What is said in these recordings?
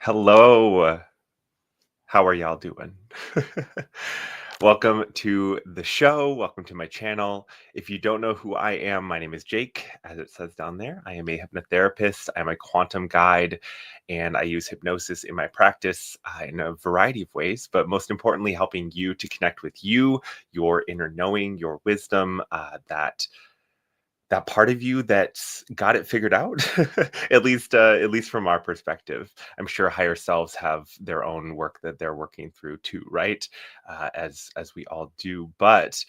Hello. How are y'all doing? Welcome to the show. Welcome to my channel. If you don't know who I am, my name is Jake, as it says down there. I am a hypnotherapist. I'm a quantum guide, and I use hypnosis in my practice in a variety of ways, but most importantly, helping you to connect with you, your inner knowing, your wisdom, that part of you that's got it figured out. At least from our perspective. I'm sure higher selves have their own work that they're working through too, right? As we all do. But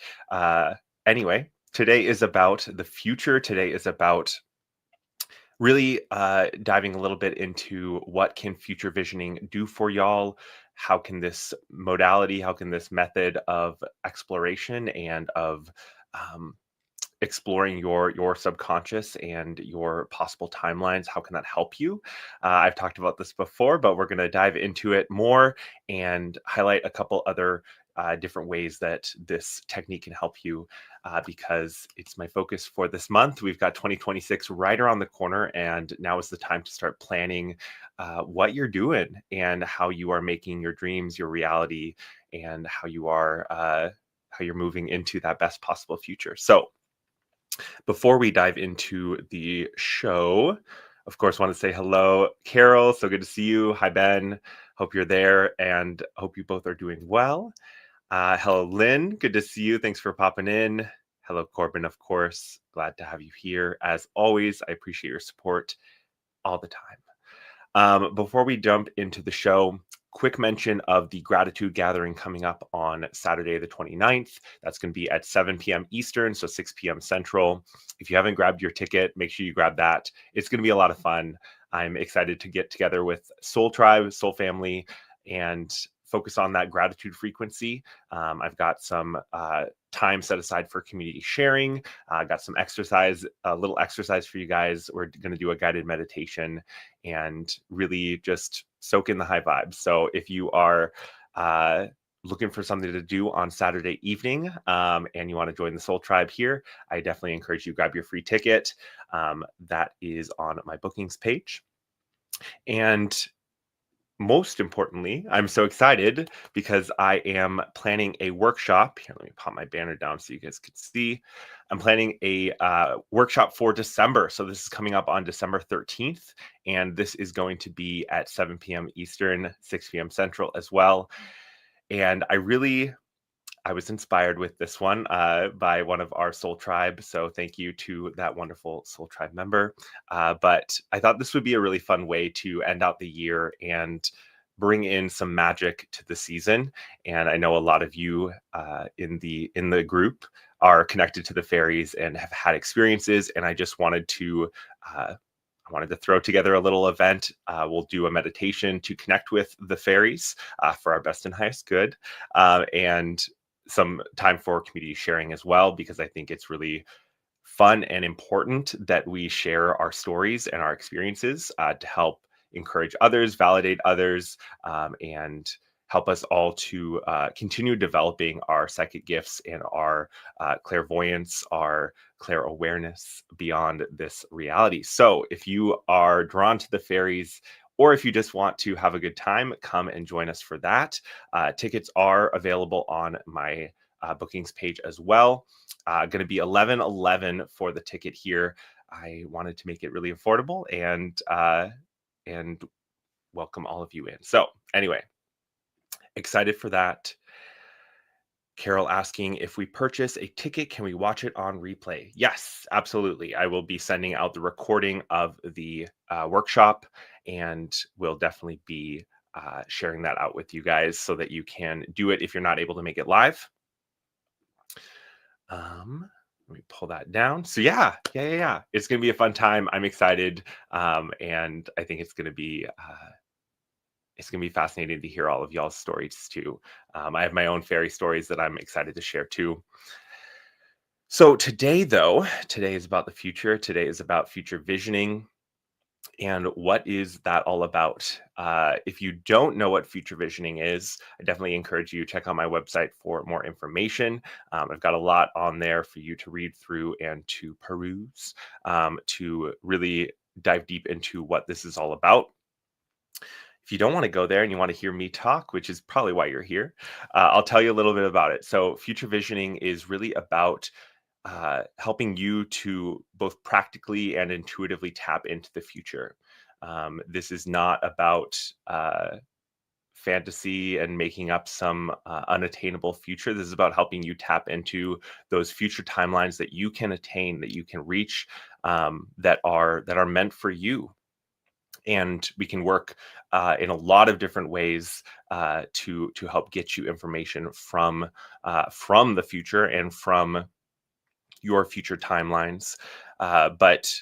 anyway, today is about the future. Today is about really diving a little bit into what can future visioning do for y'all. How can this modality, how can this method of exploration and of um, exploring your subconscious and your possible timelines, how can that help you? I've talked about this before, but we're going to dive into it more and highlight a couple other different ways that this technique can help you, because it's my focus for this month. We've got 2026 right around the corner, and now is the time to start planning what you're doing and how you are making your dreams your reality, and how you're moving into that best possible future. So before we dive into the show, of course, want to say hello, Carol. So good to see you. Hi, Ben. Hope you're there and hope you both are doing well. Hello, Lynn. Good to see you. Thanks for popping in. Hello, Corbin, of course. Glad to have you here. As always, I appreciate your support all the time. Before we jump into the show, quick mention of the gratitude gathering coming up on Saturday, the 29th. That's going to be at 7 p.m. Eastern, so 6 p.m. Central. If you haven't grabbed your ticket, make sure you grab that. It's going to be a lot of fun. I'm excited to get together with Soul Tribe, Soul Family, and focus on that gratitude frequency. I've got some time set aside for community sharing. I got some exercise, a little exercise for you guys. We're going to do a guided meditation and really just soak in the high vibes. So if you are looking for something to do on Saturday evening, and you want to join the Soul Tribe here, I definitely encourage you to grab your free ticket. That is on my bookings page. And most importantly, I'm so excited because I am planning a workshop. Here, let me pop my banner down so you guys can see. I'm planning a workshop for December. So this is coming up on December 13th, and this is going to be at 7 p.m. Eastern, 6 p.m. Central as well. And I was inspired with this one by one of our Soul Tribe. So thank you to that wonderful Soul Tribe member. But I thought this would be a really fun way to end out the year and bring in some magic to the season. And I know a lot of you in the group are connected to the fairies and have had experiences. And I just wanted to throw together a little event. We'll do a meditation to connect with the fairies for our best and highest good. And some time for community sharing as well, because I think it's really fun and important that we share our stories and our experiences to help encourage others, validate others, and help us all to continue developing our psychic gifts and our clairvoyance, our clair awareness beyond this reality. So if you are drawn to the fairies, or if you just want to have a good time, come and join us for that. Tickets are available on my bookings page as well. Going to be 11/11 for the ticket here. I wanted to make it really affordable and welcome all of you in. So anyway, excited for that. Carol asking, if we purchase a ticket, can we watch it on replay? Yes, absolutely. I will be sending out the recording of the workshop, and we'll definitely be sharing that out with you guys so that you can do it if you're not able to make it live. Let me pull that down. So yeah. It's going to be a fun time. I'm excited. And I think it's going to be fascinating to hear all of y'all's stories too. I have my own fairy stories that I'm excited to share too. So today is about the future. Today is about future visioning. And what is that all about? If you don't know what future visioning is, I definitely encourage you to check out my website for more information. I've got a lot on there for you to read through and to peruse, to really dive deep into what this is all about. If you don't want to go there and you want to hear me talk, which is probably why you're here, I'll tell you a little bit about it. So, future visioning is really about helping you to both practically and intuitively tap into the future. This is not about fantasy and making up some unattainable future. This is about helping you tap into those future timelines that you can attain, that you can reach, that are meant for you. And we can work in a lot of different ways to help get you information from the future and from your future timelines. But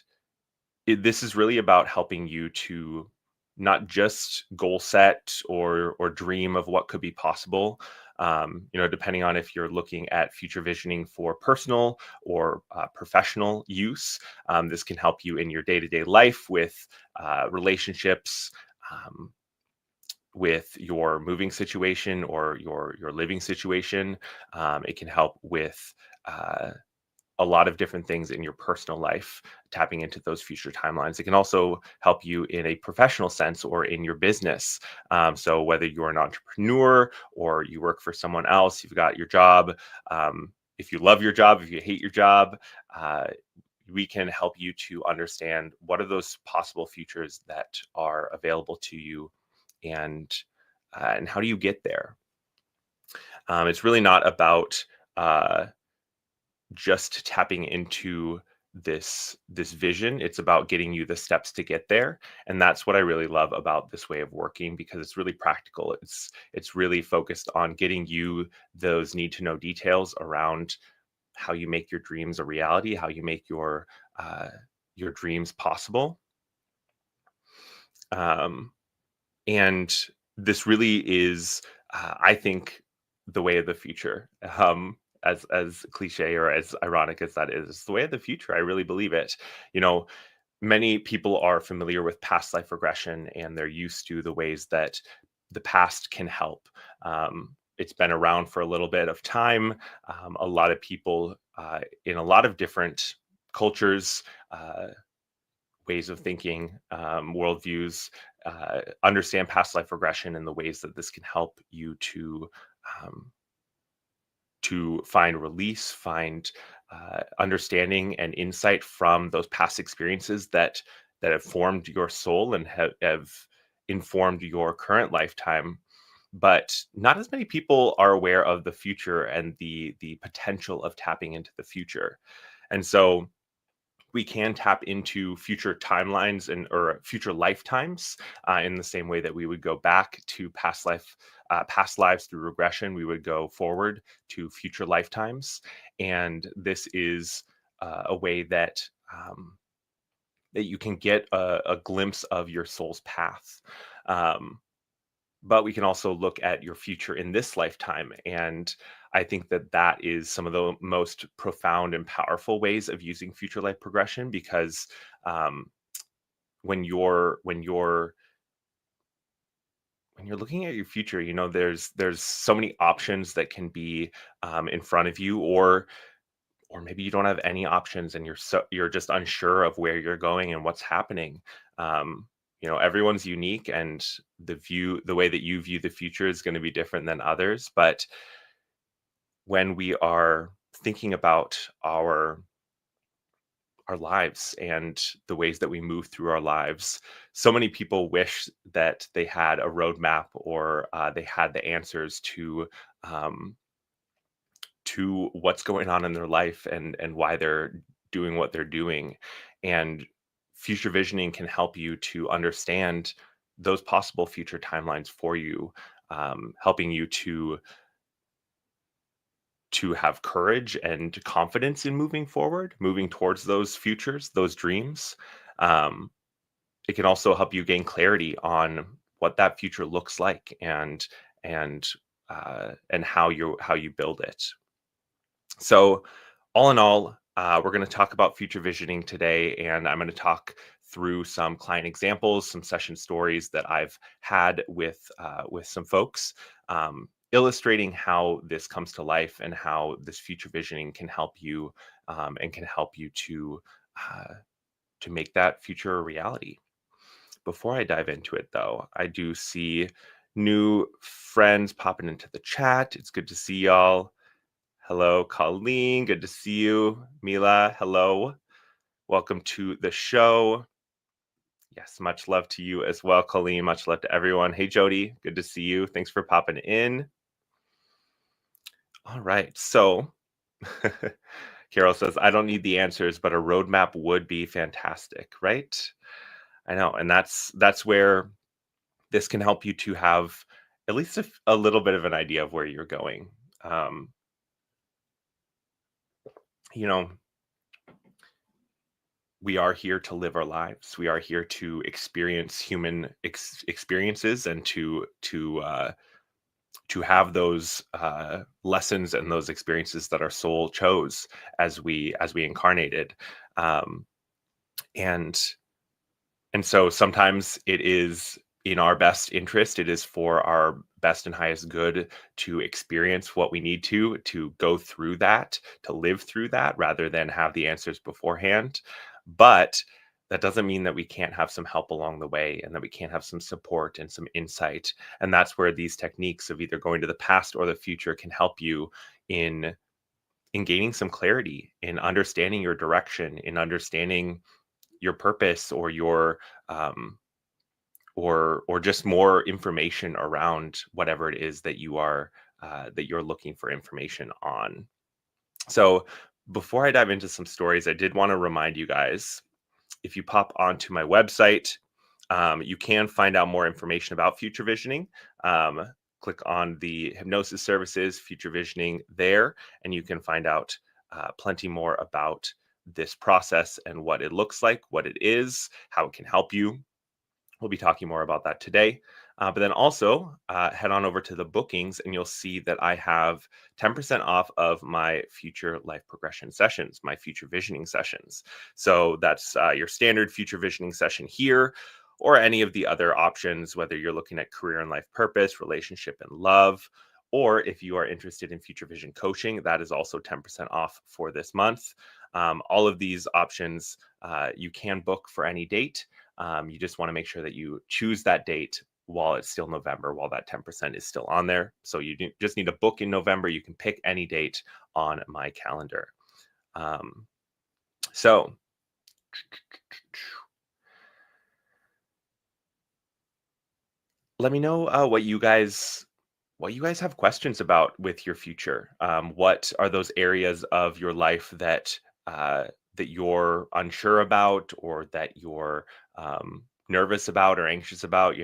this is really about helping you to not just goal set or dream of what could be possible. Depending on if you're looking at future visioning for personal or professional use, this can help you in your day-to-day life with relationships, um, with your moving situation or your living situation. It can help with uh, a lot of different things in your personal life, tapping into those future timelines. It can also help you in a professional sense or in your business. So whether you're an entrepreneur or you work for someone else, you've got your job. If you love your job, if you hate your job, uh, we can help you to understand what are those possible futures that are available to you, and and how do you get there. It's really not about uh, just tapping into this vision. It's about getting you the steps to get there, and that's what I really love about this way of working, because it's really practical. It's really focused on getting you those need to know details around how you make your dreams a reality, how you make uh, your dreams possible. um, and this really is, I think, the way of the future. As cliche or as ironic as that is, it's the way of the future. I really believe it. You know, many people are familiar with past life regression, and they're used to the ways that the past can help. It's been around for a little bit of time. A lot of people in a lot of different cultures, ways of thinking, worldviews, understand past life regression and the ways that this can help you um, to find release, find understanding and insight from those past experiences that have formed your soul and have informed your current lifetime. But not as many people are aware of the future and the potential of tapping into the future. And so we can tap into future timelines and or future lifetimes in the same way that we would go back to past lives through regression. We would go forward to future lifetimes, and this is a way that you can get a glimpse of your soul's path. Um, but we can also look at your future in this lifetime, and I think that that is some of the most profound and powerful ways of using future life progression, because um, when you're looking at your future, there's so many options that can be in front of you, or maybe you don't have any options and you're just unsure of where you're going and what's happening. Everyone's unique, and the way that you view the future is going to be different than others. But when we are thinking about our lives and the ways that we move through our lives, so many people wish that they had a roadmap, or they had the answers um, to what's going on in their life and why they're doing what they're doing. And future visioning can help you to understand those possible future timelines for you, helping you to have courage and confidence in moving forward, moving towards those futures, those dreams. Um, it can also help you gain clarity on what that future looks like, and and how you build it. So, all in all, we're going to talk about future visioning today, and I'm going to talk through some client examples, some session stories that I've had with some folks, illustrating how this comes to life and how this future visioning can help you, and can help you uh, to make that future a reality. Before I dive into it, though, I do see new friends popping into the chat. It's good to see y'all. Hello, Colleen. Good to see you. Mila, hello. Welcome to the show. Yes, much love to you as well, Colleen. Much love to everyone. Hey, Jody. Good to see you. Thanks for popping in. All right. So, Carol says, I don't need the answers, but a roadmap would be fantastic, right? I know. And that's where this can help you to have at least a little bit of an idea of where you're going. Um, you know, we are here to live our lives. We are here to experience human experiences and to have those lessons and those experiences that our soul chose as we incarnated. Um, and And so sometimes it is in our best interest, it is for our best and highest good to experience what we need to go through that, to live through that, rather than have the answers beforehand. But that doesn't mean that we can't have some help along the way and that we can't have some support and some insight. And that's where these techniques of either going to the past or the future can help you in in gaining some clarity, in understanding your direction, in understanding your purpose or your or just more information around whatever it is that you're looking for information on. So before I dive into some stories, I did want to remind you guys, if you pop onto my website, you can find out more information about future visioning. Click on the hypnosis services, future visioning there, and you can find out plenty more about this process and what it looks like, what it is, how it can help you. We'll be talking more about that today. But then also head on over to the bookings and you'll see that I have 10% off of my future life progression sessions, my future visioning sessions. So that's your standard future visioning session here, or any of the other options, whether you're looking at career and life purpose, relationship and love, or if you are interested in future vision coaching, that is also 10% off for this month. All of these options you can book for any date. You just want to make sure that you choose that date while it's still November, while that 10% is still on there. So just need to book in November. You can pick any date on my calendar. So let me know what you guys have questions about with your future. What are those areas of your life that you're unsure about, or that you're nervous about or anxious about?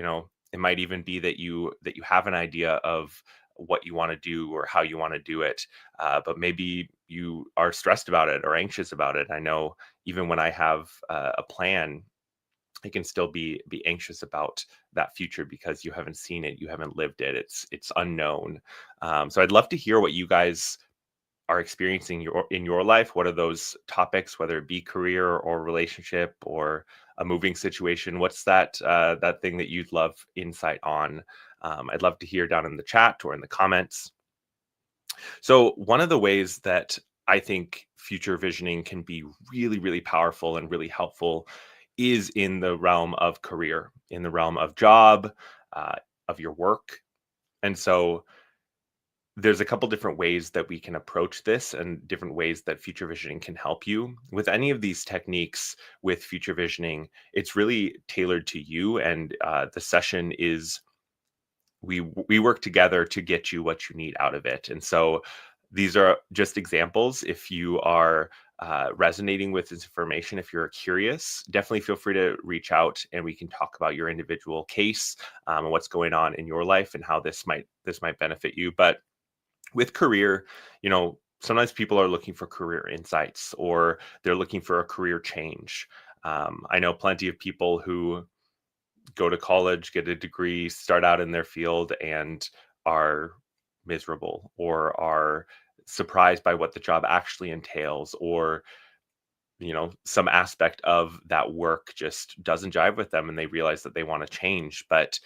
It might even be that you have an idea of what you want to do or how you want to do it, but maybe you are stressed about it or anxious about it. I know even when I have a plan, I can still be anxious about that future because you haven't seen it, you haven't lived it. It's unknown. So I'd love to hear what you guys are experiencing in your life. What are those topics, whether it be career or relationship or a moving situation? What's that thing that you'd love insight on? I'd love to hear down in the chat or in the comments. So one of the ways that I think future visioning can be really, really powerful and really helpful is in the realm of career, in the realm of job, uh, of your work. And so there's a couple different ways that we can approach this and different ways that future visioning can help you. With any of these techniques with future visioning, it's really tailored to you. And the session is we work together to get you what you need out of it. And so these are just examples. If you are resonating with this information, if you're curious, definitely feel free to reach out and we can talk about your individual case, and what's going on in your life and how this might benefit you. But with career, sometimes people are looking for career insights or they're looking for a career change. I know plenty of people who go to college, get a degree, start out in their field, and are miserable or are surprised by what the job actually entails, or some aspect of that work just doesn't jive with them and they realize that they want to change. But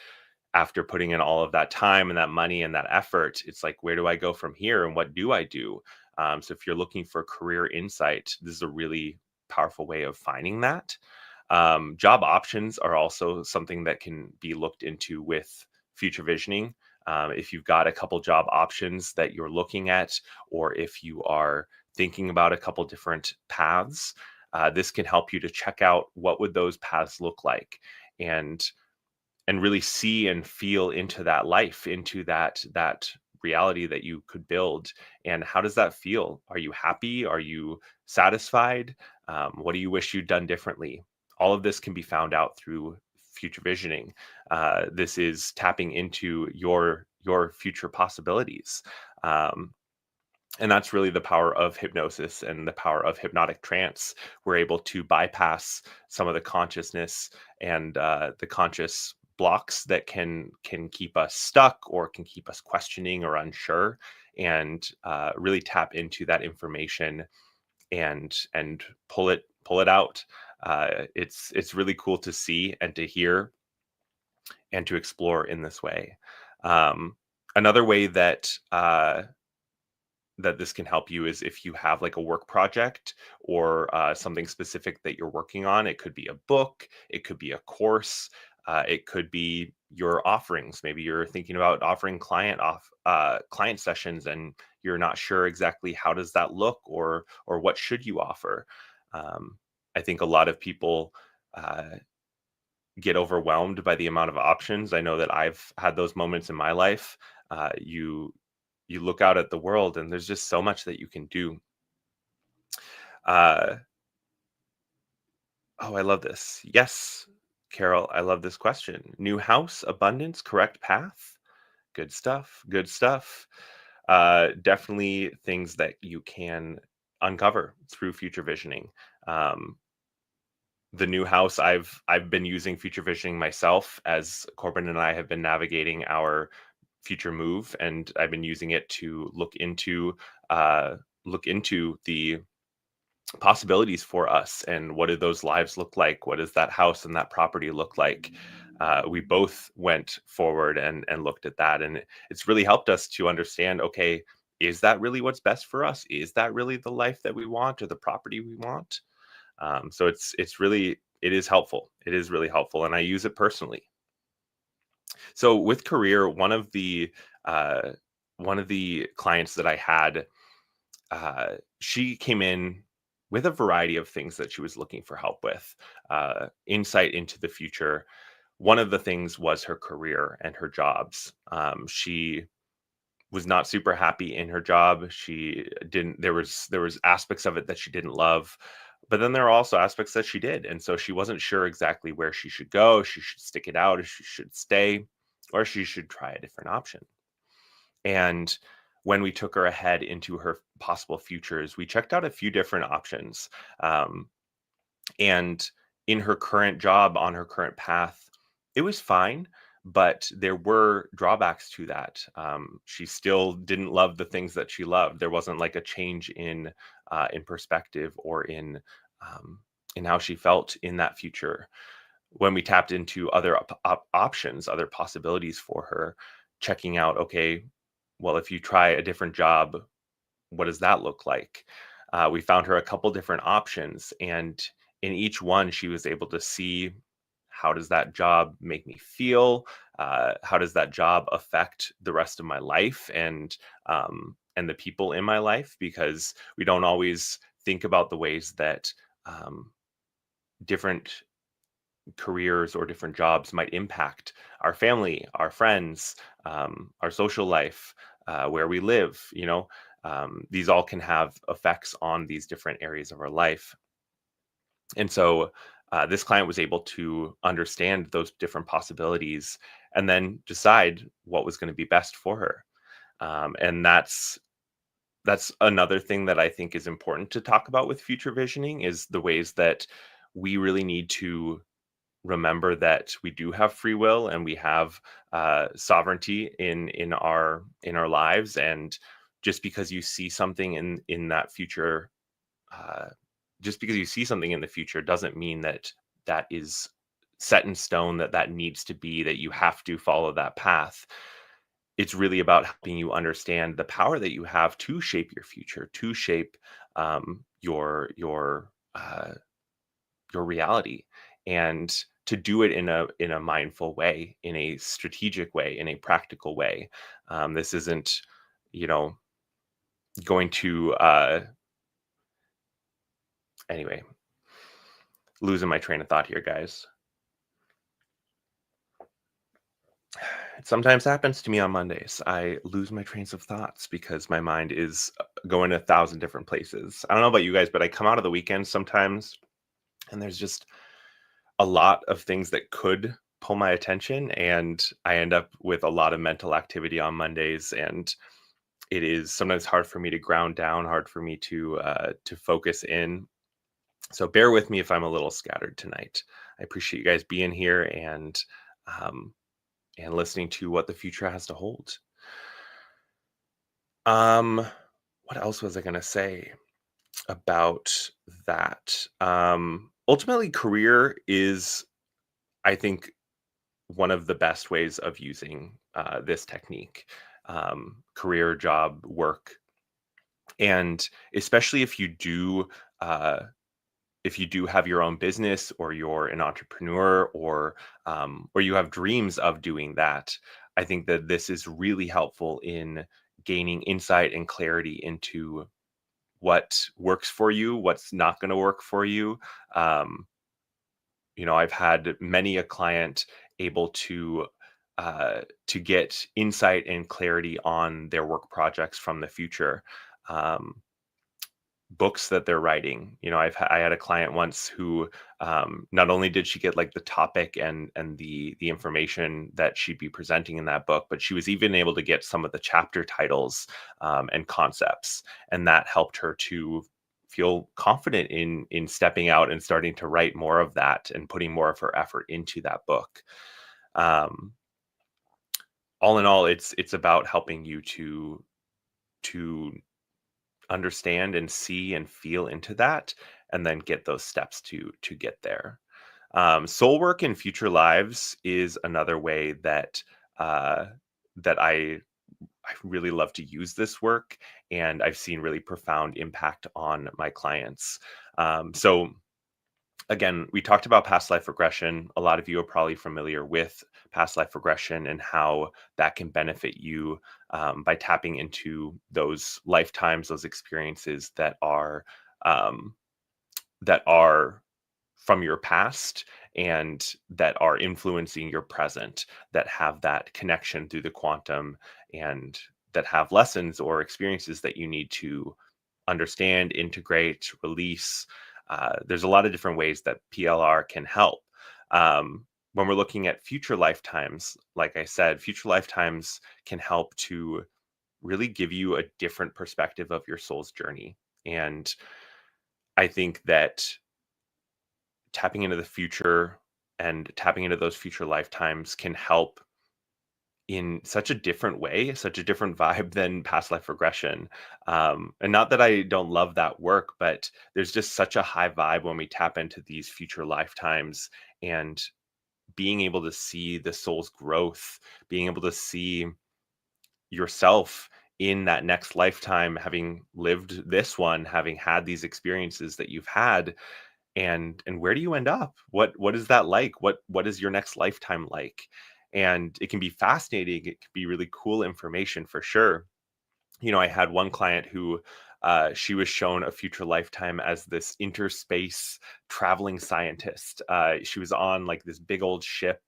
after putting in all of that time and that money and that effort, it's like, where do I go from here and what do I do? So if you're looking for career insight, this is a really powerful way of finding that. Job options are also something that can be looked into with future visioning. If you've got a couple job options that you're looking at, or if you are thinking about a couple different paths, this can help you to check out what would those paths look like, and really see and feel into that life, into that reality that you could build. And how does that feel? Are you happy? Are you satisfied? What do you wish you'd done differently? All of this can be found out through future visioning. This is tapping into your future possibilities. Um, and that's really the power of hypnosis and the power of hypnotic trance. We're able to bypass some of the consciousness and the conscious blocks that can keep us stuck or can keep us questioning or unsure, and really tap into that information and pull it out. It's really cool to see and to hear and to explore in this way. Um, Another way that this can help you is if you have like a work project or something specific that you're working on. It could be a book, it could be a course, it could be your offerings. Maybe you're thinking about offering client sessions, and you're not sure exactly how does that look, or what should you offer. um, I think a lot of people uh, get overwhelmed by the amount of options. I know that I've had those moments in my life. You look out at the world and there's just so much that you can do. Uh, oh, I love this. Yes, Carol, I love this question. New house, abundance, correct path. Good stuff. Good stuff. Definitely things that you can uncover through future visioning. Um, the new house, I've been using future visioning myself as Corbin and I have been navigating our future move, and I've been using it to uh, look into the possibilities for us, and what do those lives look like? What does that house and that property look like? We both went forward and looked at that, and it's really helped us to understand. Okay, is that really what's best for us? Is that really the life that we want or the property we want? So it is helpful. It is really helpful, and I use it personally. So with career, uh, one of the clients that I had, she came in with a variety of things that she was looking for help with, insight into the future. One of the things was her career and her jobs. She was not super happy in her job. She didn't. There was aspects of it that she didn't love, but then there are also aspects that she did, and so she wasn't sure exactly where she should go. If she should stick it out, if she should stay, or she should try a different option. And when we took her ahead into her possible futures, we checked out a few different options. Um, and in her current job, on her current path, it was fine, but there were drawbacks to that. She still didn't love the things that she loved. There wasn't like a change in perspective or in how she felt in that future. When we tapped into other options, other possibilities for her, checking out, okay, well, if you try a different job, what does that look like? We found her a couple different options, and in each one, she was able to see, how does that job make me feel? How does that job affect the rest of my life and the people in my life? Because we don't always think about the ways that different careers or different jobs might impact our family, our friends, our social life, where we live. These all can have effects on these different areas of our life. And so this client was able to understand those different possibilities and then decide what was going to be best for her. And that's another thing that I think is important to talk about with future visioning, is the ways that we really need to remember that we do have free will, and we have sovereignty in our lives. And just because you see something in that future, uh, just because you see something in the future doesn't mean that that is set in stone, that that needs to be, that you have to follow that path. It's really about helping you understand the power that you have to shape your future, to shape your reality. and to do it in a mindful way, in a strategic way, in a practical way. This isn't, you know, going to anyway, losing my train of thought here, guys. It sometimes happens to me on Mondays. I lose my trains of thoughts because my mind is going a thousand different places. I don't know about you guys, but I come out of the weekend sometimes and there's just a lot of things that could pull my attention, and I end up with a lot of mental activity on Mondays, and it is sometimes hard for me to ground down, hard for me to focus in. So bear with me if I'm a little scattered tonight. I appreciate you guys being here um, and listening to what the future has to hold. Um, what else was I going to say about that? Ultimately, career is, I think, one of the best ways of using this technique. Career, job, work, and especially uh, if you do have your own business, or you're an entrepreneur, or you have dreams of doing that. I think that this is really helpful in gaining insight and clarity into what works for you, what's not going to work for you. Um, I've had many a client able to get insight and clarity on their work projects from the future. Um, Books that they're writing. I had a client once who, not only did she get like the topic and the information that she'd be presenting in that book, but she was even able to get some of the chapter titles and concepts, and that helped her to feel confident in stepping out and starting to write more of that and putting more of her effort into that book. Um, all in all, it's about helping you to understand and see and feel into that, and then get those steps to get there. Soul work in future lives is another way uh, that I really love to use this work, and I've seen really profound impact on my clients. So again, we talked about past life regression. A lot of you are probably familiar with past life regression and how that can benefit you by tapping into those lifetimes, those experiences um, that are from your past and that are influencing your present, that have that connection through the quantum, and that have lessons or experiences that you need to understand, integrate, release. There's a lot of different ways that PLR can help. When we're looking at future lifetimes, like I said, future lifetimes can help to really give you a different perspective of your soul's journey. And I think that tapping into the future and tapping into those future lifetimes can help in such a different way, such a different vibe than past life regression. And not that I don't love that work, but there's just such a high vibe when we tap into these future lifetimes, and being able to see the soul's growth, being able to see yourself in that next lifetime, having lived this one, having had these experiences that you've had, and where do you end up? What is that like? What is your next lifetime like? And it can be fascinating, it can be really cool information for sure. I had one client who, she was shown a future lifetime as this interspace traveling scientist. She was on like this big old ship,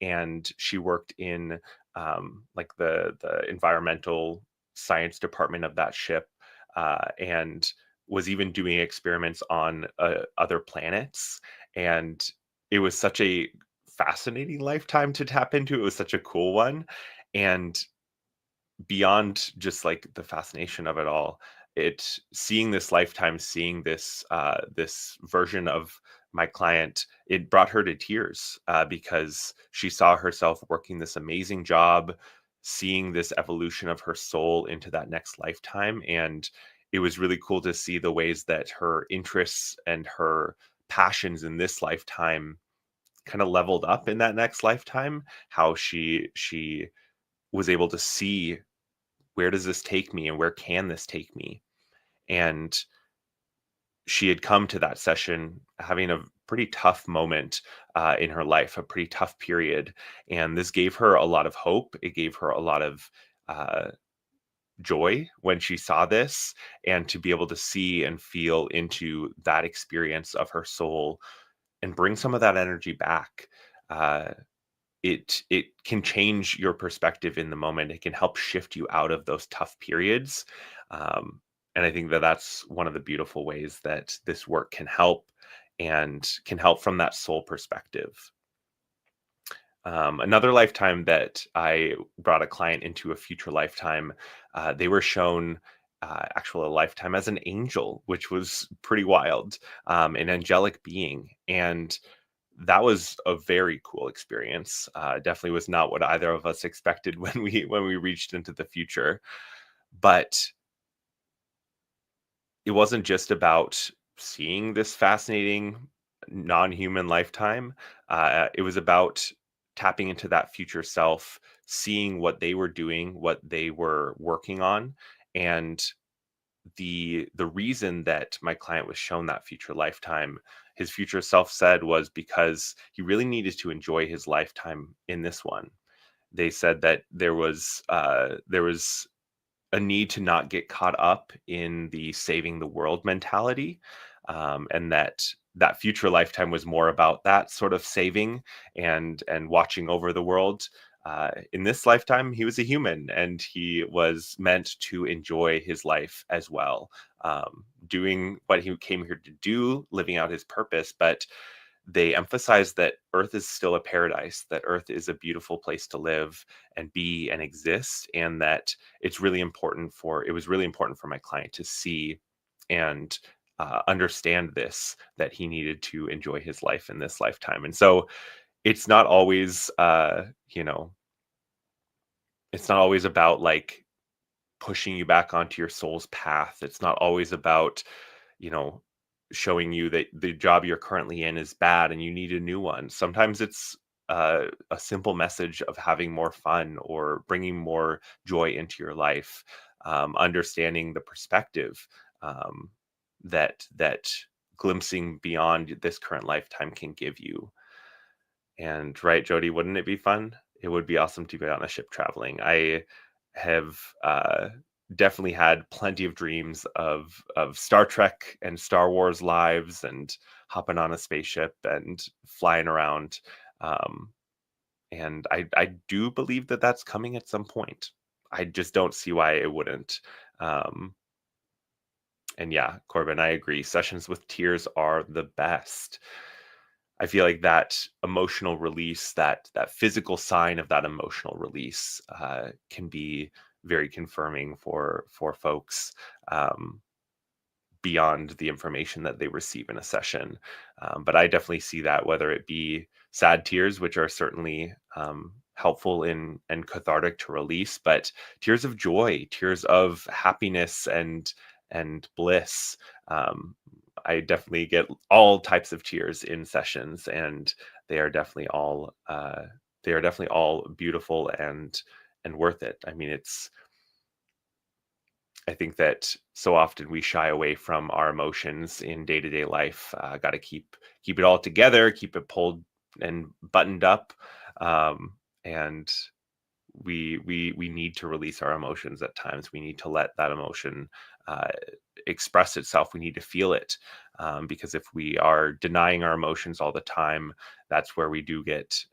and she worked in like the environmental science department of that ship, and was even doing experiments on other planets. And it was such a fascinating lifetime to tap into. It was such a cool one. And beyond just like the fascination of it all, it seeing this lifetime, seeing this version of my client, it brought her to tears, because she saw herself working this amazing job, seeing this evolution of her soul into that next lifetime. And it was really cool to see the ways that her interests and her passions in this lifetime kind of leveled up in that next lifetime, how she was able to see, where does this take me and where can this take me? And she had come to that session having a pretty tough moment in her life, a pretty tough period. And this gave her a lot of hope. It gave her a lot of uh, joy when she saw this, and to be able to see and feel into that experience of her soul and bring some of that energy back. Uh, it can change your perspective in the moment. It can help shift you out of those tough periods. Um, and I think that that's one of the beautiful ways that this work can help, and can help from that soul perspective. Another lifetime that I brought a client into a future lifetime, they were shown actual a lifetime as an angel, which was pretty wild, an angelic being. And that was a very cool experience. Definitely was not what either of us expected when we reached into the future. But it wasn't just about seeing this fascinating non-human lifetime. It was about tapping into that future self, seeing what they were doing, what they were working on, and the reason that my client was shown that future lifetime, his future self said, was because he really needed to enjoy his lifetime in this one. They said that there was a need to not get caught up in the saving the world mentality, and that future lifetime was more about that sort of saving and watching over the world. In this lifetime, he was a human, and he was meant to enjoy his life as well, doing what he came here to do, living out his purpose. But they emphasize that Earth is still a paradise, that Earth is a beautiful place to live and be and exist, and that it was really important for my client to see and understand this, that he needed to enjoy his life in this lifetime. And so it's not always, it's not always about like pushing you back onto your soul's path. It's not always about, you know, showing you that the job you're currently in is bad and you need a new one. Sometimes it's a simple message of having more fun or bringing more joy into your life, understanding the perspective, um, that glimpsing beyond this current lifetime can give you. And right, Jody, wouldn't it be fun? It would be awesome to be on a ship traveling. I have definitely had plenty of dreams of Star Trek and Star Wars lives, and hopping on a spaceship and flying around. Um, and I do believe that that's coming at some point. I just don't see why it wouldn't. Um, and yeah, Corbin, I agree. Sessions with tears are the best. I feel like that emotional release, that physical sign of that emotional release, can be very confirming for folks, um, beyond the information that they receive in a session. But I definitely see that, whether it be sad tears, which are certainly helpful in and cathartic to release, but tears of joy, tears of happiness and bliss. Um, I definitely get all types of tears in sessions, and they are definitely all beautiful and worth it. I mean, I think that so often we shy away from our emotions in day-to-day life. Got to keep it all together, keep it pulled and buttoned up, and we need to release our emotions at times. We need to let that emotion uh, express itself. We need to feel it, because if we are denying our emotions all the time, that's where we do get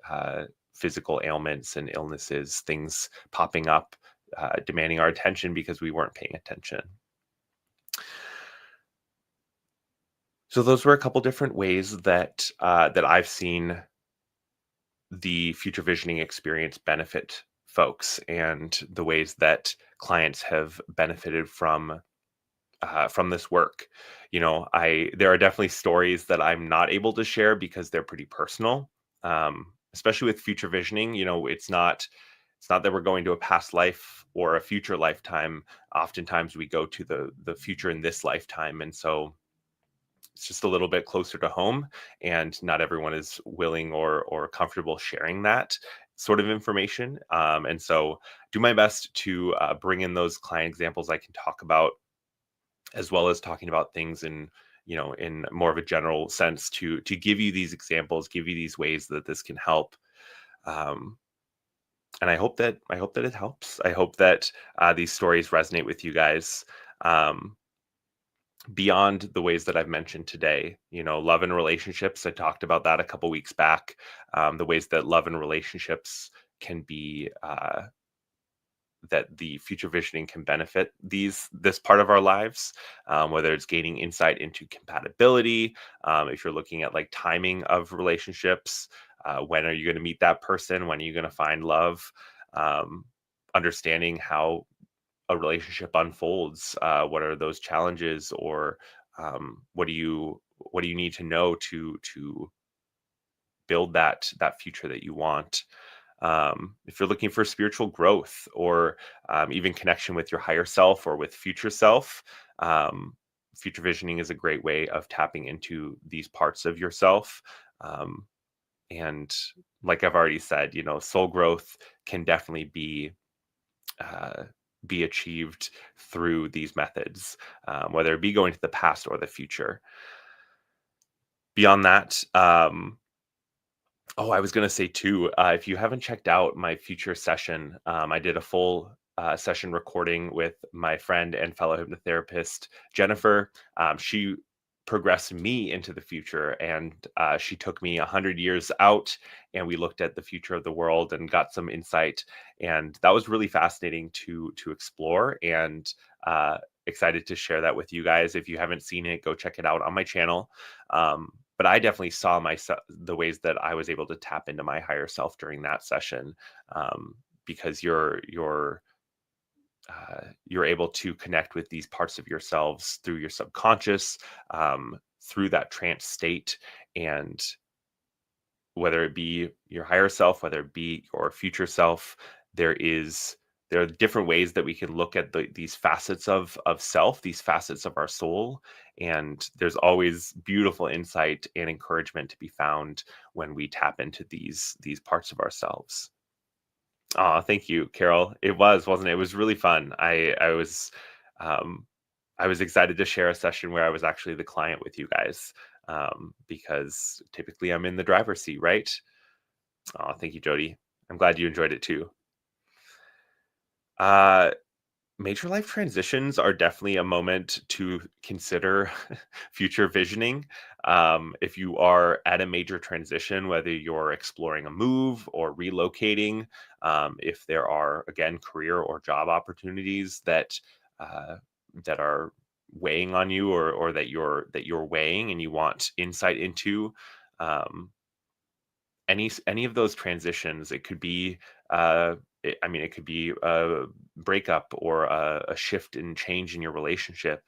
physical ailments and illnesses, things popping up, demanding our attention because we weren't paying attention. So those were a couple different ways that I've seen the future visioning experience benefit folks, and the ways that clients have benefited from this work. I there are definitely stories that I'm not able to share because they're pretty personal. Especially with future visioning, it's not that we're going to a past life or a future lifetime. Oftentimes we go to the future in this lifetime, and so it's just a little bit closer to home, and not everyone is willing or comfortable sharing that sort of information. And so do my best to bring in those client examples I can talk about, as well as talking about things in more of a general sense to give you these examples, give you these ways that this can help. Um, and I hope that it helps. I hope that these stories resonate with you guys. Um, Beyond the ways that I've mentioned today, love and relationships. I talked about that a couple weeks back. The ways that love and relationships can be that the future visioning can benefit this part of our lives, whether it's gaining insight into compatibility, if you're looking at like timing of relationships, when are you going to meet that person, when are you going to find love, um, understanding how a relationship unfolds, what are those challenges, or what do you need to know to build that future that you want. If you're looking for spiritual growth, or even connection with your higher self or with future self, future visioning is a great way of tapping into these parts of yourself. Um, and like I've already said, soul growth can definitely uh, be achieved through these methods, whether it be going to the past or the future. Beyond that, oh, I was gonna say too, if you haven't checked out my future session, I did a full session recording with my friend and fellow hypnotherapist Jennifer. She progressed me into the future, and she took me 100 years out, and we looked at the future of the world and got some insight, and that was really fascinating to explore. And excited to share that with you guys. If you haven't seen it, go check it out on my channel. But I definitely saw the ways that I was able to tap into my higher self during that session, um, because you're able to connect with these parts of yourselves through your subconscious, through that trance state, and whether it be your higher self, whether it be your future self, there is there are different ways that we can look at these facets of self, these facets of our soul, and there's always beautiful insight and encouragement to be found when we tap into these parts of ourselves. Oh, thank you, Carol. It was, wasn't it? It was really fun. Um, I was excited to share a session where I was actually the client with you guys, because typically I'm in the driver's seat, right? Oh, thank you, Jody. I'm glad you enjoyed it too. Uh, Major life transitions are definitely a moment to consider future visioning. If you are at a major transition, whether you're exploring a move or relocating, if there are, again, career or job opportunities uh, that are weighing on you, or that you're weighing and you want insight into, um, any of those transitions. It could be it could be a breakup, or a shift in change in your relationship.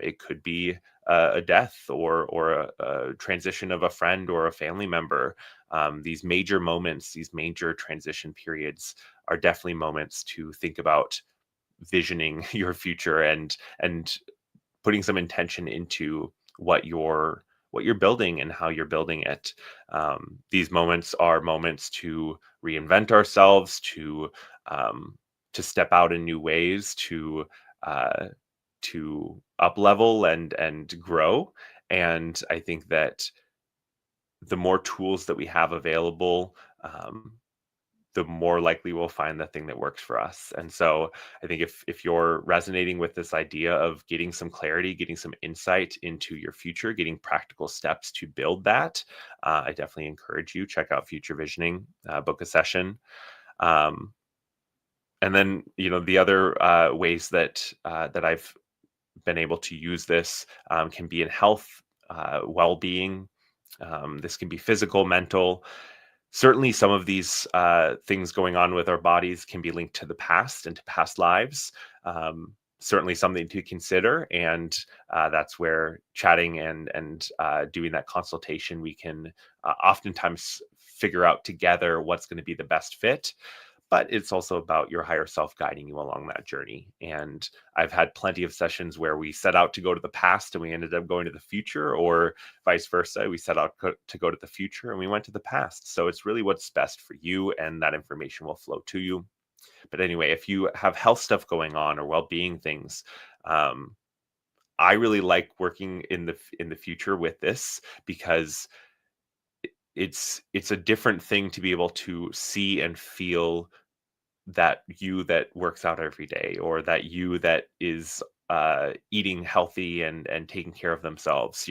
It could be a death, or a transition of a friend or a family member. These major moments, these major transition periods, are definitely moments to think about visioning your future, and putting some intention into what you're building and how you're building it. These moments are moments to reinvent ourselves, um, to step out in new ways, uh, to up level and grow. And I think that the more tools that we have available, the more likely we'll find the thing that works for us. And so I think if you're resonating with this idea of getting some clarity, getting some insight into your future, getting practical steps to build that, I definitely encourage you check out Future Visioning, book a session. Um, and then the other ways that I've been able to use this, can be in health, well-being. This can be physical, mental. Certainly, some of these things going on with our bodies can be linked to the past and to past lives. Certainly, something to consider, and that's where chatting and doing that consultation, we can oftentimes figure out together what's going to be the best fit. But it's also about your higher self guiding you along that journey. And I've had plenty of sessions where we set out to go to the past and we ended up going to the future, or vice versa. We set out to go to the future and we went to the past. So it's really what's best for you, and that information will flow to you. But anyway, if you have health stuff going on or well being things, um, I really like working in the future with this because it's a different thing to be able to see and feel that you that works out every day, or that you that is eating healthy and taking care of themselves.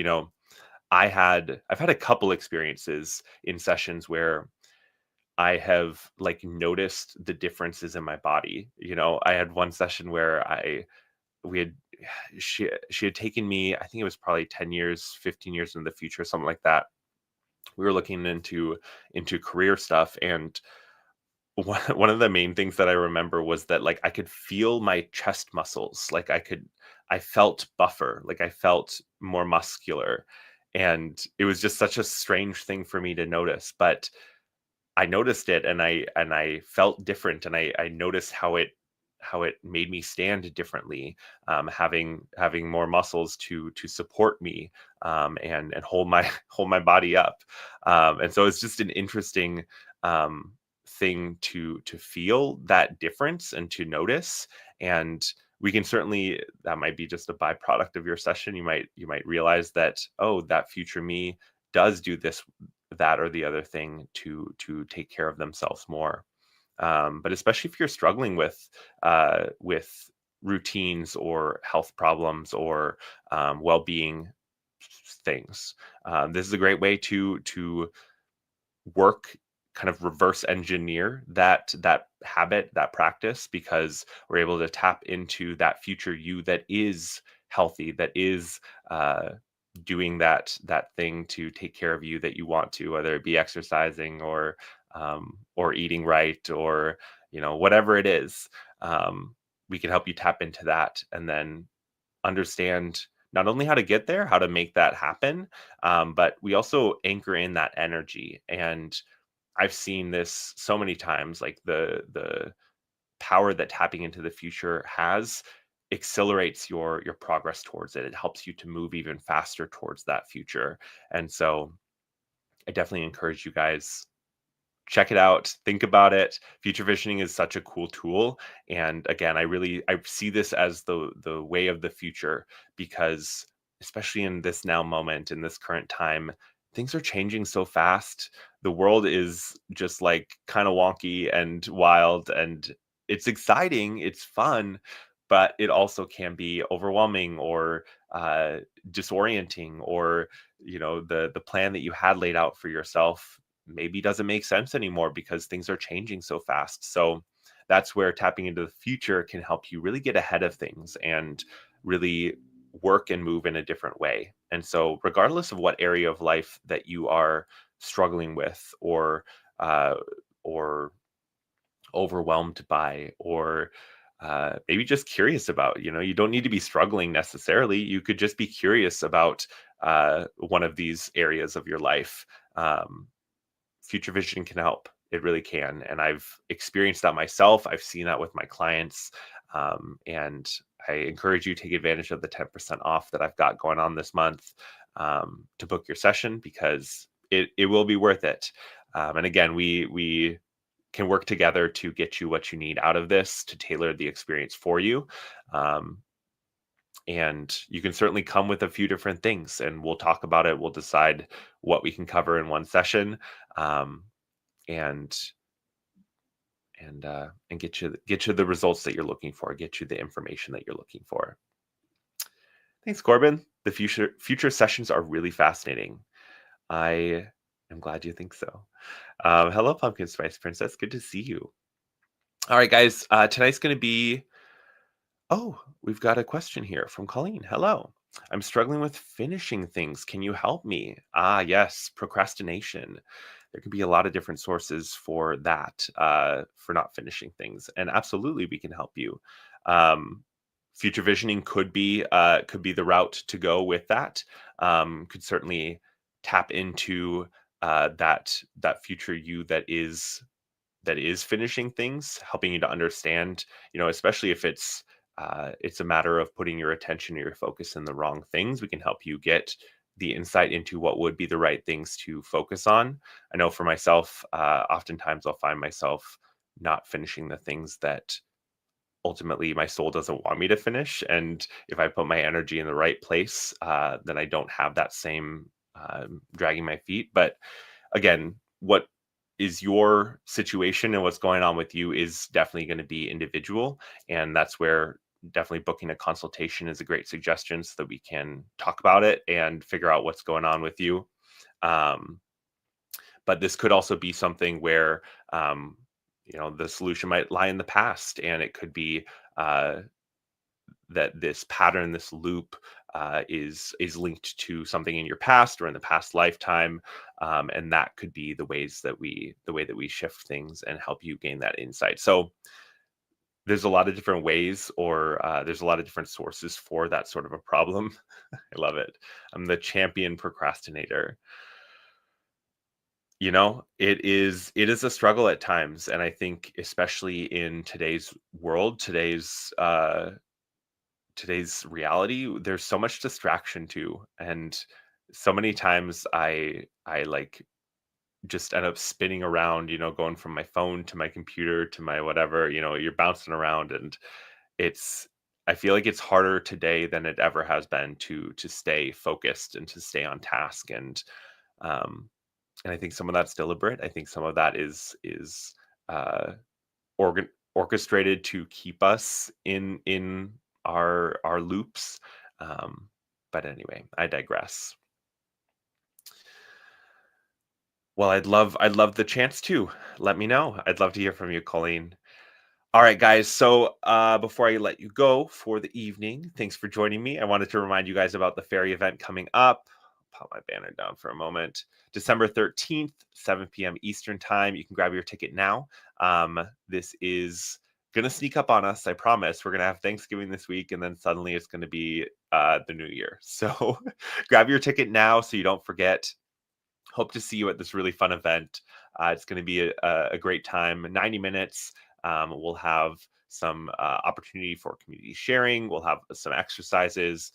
I've had a couple experiences in sessions where I have like noticed the differences in my body. I had one session where I we had she had taken me, I think it was probably 10 years, 15 years in the future, something like that. We were looking into career stuff, and one of the main things that I remember was that, like, I could feel my chest muscles, like, I felt buffer, like, I felt more muscular, and it was just such a strange thing for me to notice, but I noticed it, and I felt different, and I noticed how it made me stand differently, having more muscles to support me, and hold my hold my body up, and so it's just an interesting um, thing to feel that difference and to notice. And we can certainly, that might be just a byproduct of your session. You might realize that, oh, that future me does do this, that, or the other thing to take care of themselves more. But especially if you're struggling with routines or health problems or well-being things, this is a great way to work, kind of reverse engineer that habit, that practice, because we're able to tap into that future you that is healthy, that is doing that thing to take care of you that you want to, whether it be exercising or eating right, or whatever it is. We can help you tap into that, and then understand not only how to get there, how to make that happen, but we also anchor in that energy. And I've seen this so many times, like the power that tapping into the future has accelerates your progress towards it. It helps you to move even faster towards that future. And so I definitely encourage you guys, check it out, think about it. Future visioning is such a cool tool, and again, I see this as the way of the future, because especially in this now moment, in this current time, things are changing so fast. The world is just like kind of wonky and wild, and it's exciting, it's fun, but it also can be overwhelming, or uh, disorienting, or the plan that you had laid out for yourself maybe doesn't make sense anymore because things are changing so fast. So that's where tapping into the future can help you really get ahead of things and really work and move in a different way. And so, regardless of what area of life that you are struggling with, uh, or overwhelmed by, or maybe just curious about, you don't need to be struggling necessarily. You could just be curious about one of these areas of your life. Um, Future vision can help. It really can. And I've experienced that myself. I've seen that with my clients. And I encourage you to take advantage of the 10% off that I've got going on this month, to book your session, because it will be worth it. And again, we can work together to get you what you need out of this, to tailor the experience for you. Um, and you can certainly come with a few different things, and we'll talk about it. We'll decide what we can cover in one session. Um, and and get you the results that you're looking for, get you the information that you're looking for. Thanks, Corbin. The future sessions are really fascinating. I am glad you think so. Hello, Pumpkin Spice Princess. Good to see you. All right, guys. Tonight's going to be. Oh, we've got a question here from Colleen. Hello. I'm struggling with finishing things. Can you help me? Ah, yes, procrastination. There can be a lot of different sources for that, for not finishing things, and absolutely, we can help you. Um, Future visioning could be the route to go with that. Could certainly tap into that future you that is finishing things, helping you to understand, especially if it's a matter of putting your attention or your focus in the wrong things. We can help you get the insight into what would be the right things to focus on. I know for myself, oftentimes I'll find myself not finishing the things that ultimately my soul doesn't want me to finish. And if I put my energy in the right place, then I don't have that same dragging my feet. But again, what is your situation and what's going on with you is definitely going to be individual. And that's where definitely booking a consultation is a great suggestion so that we can talk about it and figure out what's going on with you. Um, but this could also be something where, um, the solution might lie in the past, and it could be uh, that this pattern, this loop, is linked to something in your past or in the past lifetime, and that could be the way that we shift things and help you gain that insight. So there's a lot of different ways, or there's a lot of different sources for that sort of a problem. I love it. I'm the champion procrastinator. It is a struggle at times, and I think especially in today's world, today's reality, there's so much distraction too, and so many times I like just end up spinning around, going from my phone to my computer to my whatever, you're bouncing around, and it's I feel like it's harder today than it ever has been to stay focused and to stay on task. Um and I think some of that's deliberate. I think some of that is uh orchestrated to keep us in our loops. Um, but anyway, I digress. Well, I'd love the chance to. Let me know. I'd love to hear from you, Colleen. All right, guys. So before I let you go for the evening, thanks for joining me. I wanted to remind you guys about the fairy event coming up. Pop my banner down for a moment. December 13th, 7 p.m. Eastern Time. You can grab your ticket now. This is going to sneak up on us. I promise. We're going to have Thanksgiving this week, and then suddenly it's going to be the new year. So grab your ticket now so you don't forget. Hope to see you at this really fun event. It's going to be a great time. 90 minutes. We'll have some opportunity for community sharing. We'll have some exercises,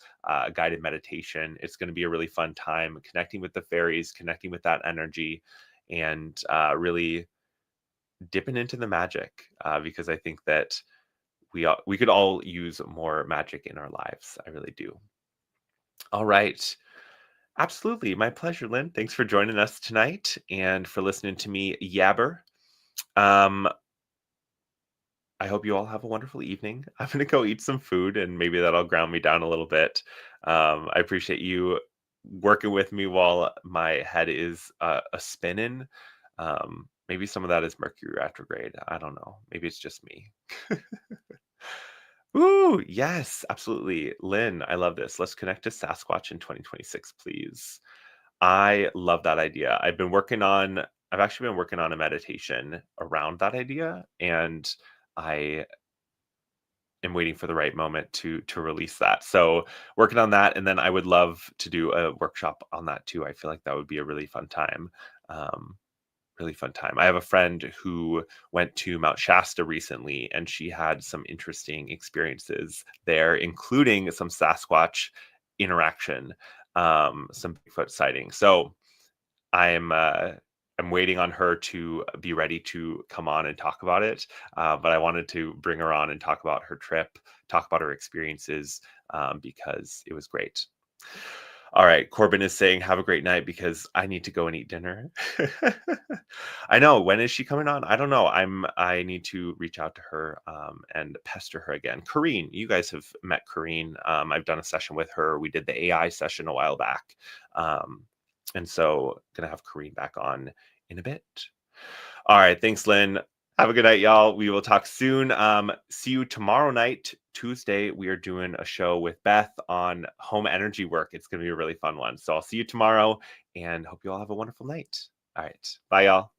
guided meditation. It's going to be a really fun time connecting with the fairies, connecting with that energy, and really dipping into the magic, because I think that we could all use more magic in our lives. I really do. All right. Absolutely. My pleasure, Lynn. Thanks for joining us tonight and for listening to me yabber. Um, I hope you all have a wonderful evening. I'm going to go eat some food and maybe that'll ground me down a little bit. I appreciate you working with me while my head is a spinning. Maybe some of that is Mercury retrograde. I don't know. Maybe it's just me. Ooh, yes, absolutely. Lynn, I love this. Let's connect to Sasquatch in 2026, please. I love that idea. I've actually been working on a meditation around that idea, and I am waiting for the right moment to release that. So working on that, and then I would love to do a workshop on that too. I feel like that would be a really fun time. Um, Really fun time. I have a friend who went to Mount Shasta recently, and she had some interesting experiences there, including some Sasquatch interaction, some Bigfoot sighting. So I'm waiting on her to be ready to come on and talk about it. But I wanted to bring her on and talk about her trip, talk about her experiences, because it was great. All right, Corbin is saying, "Have a great night," because I need to go and eat dinner. I know. When is she coming on? I don't know. I need to reach out to her and pester her again. Kareen, you guys have met Kareen. I've done a session with her. We did the AI session a while back, and so gonna have Kareen back on in a bit. All right, thanks, Lynn. Have a good night, y'all. We will talk soon. See you tomorrow night, Tuesday. We are doing a show with Beth on home energy work. It's going to be a really fun one. So I'll see you tomorrow and hope you all have a wonderful night. All right. Bye, y'all.